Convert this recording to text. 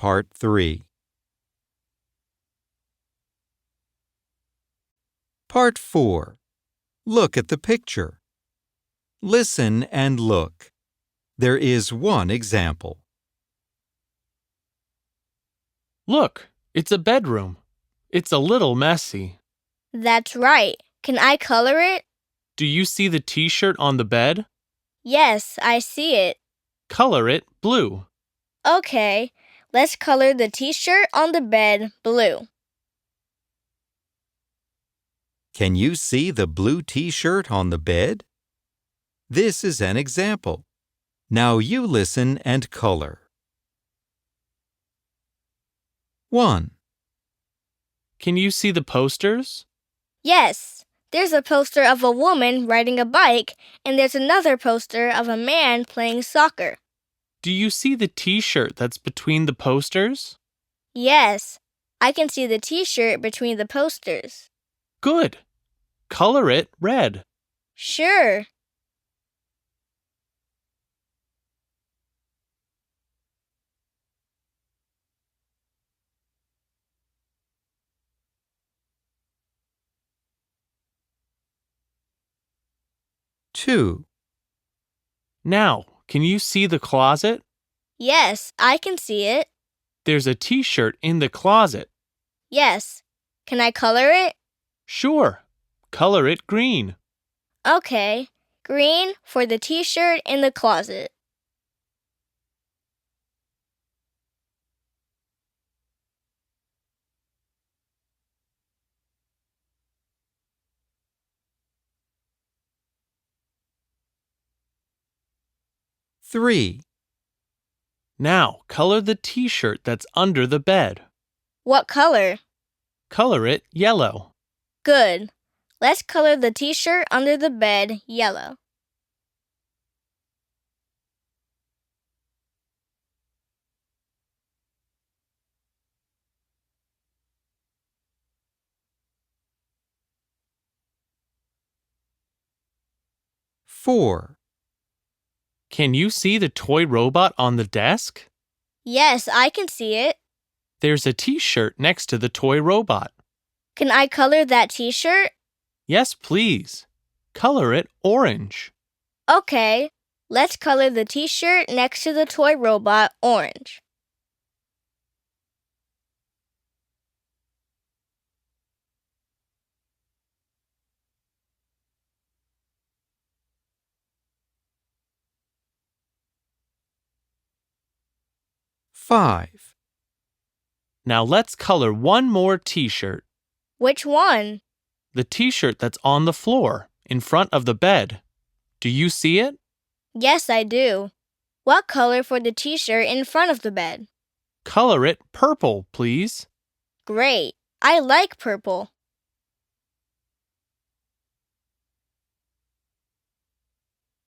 Part 3. Part 4. Look at the picture. Listen and look. There is one example. Look, it's a bedroom. It's a little messy. That's right. Can I color it? Do you see the t-shirt on the bed? Yes, I see it. Color it blue. Okay, let's color the t-shirt on the bed blue. Can you see the blue t-shirt on the bed? This is an example. Now you listen and color. 1. Can you see the posters? Yes, there's a poster of a woman riding a bike, and there's another poster of a man playing soccer. Do you see the t-shirt that's between the posters? Yes, I can see the t-shirt between the posters. Good. Color it red. Sure. Two. Now, can you see the closet? Yes, I can see it. There's a t-shirt in the closet. Yes. Can I color it? Sure. Color it green. Okay, green for the t-shirt in the closet. Three. Now, color the t-shirt that's under the bed. What color? Color it yellow. Good. Let's color the t-shirt under the bed yellow. Four. Can you see the toy robot on the desk? Yes, I can see it. There's a t-shirt next to the toy robot. Can I color that t-shirt? Yes, please. Color it orange. Okay, let's color the t-shirt next to the toy robot orange. Five. Now let's color one more t-shirt. Which one? The t-shirt that's on the floor, in front of the bed. Do you see it? Yes, I do. What color for the t-shirt in front of the bed? Color it purple, please. Great. I like purple.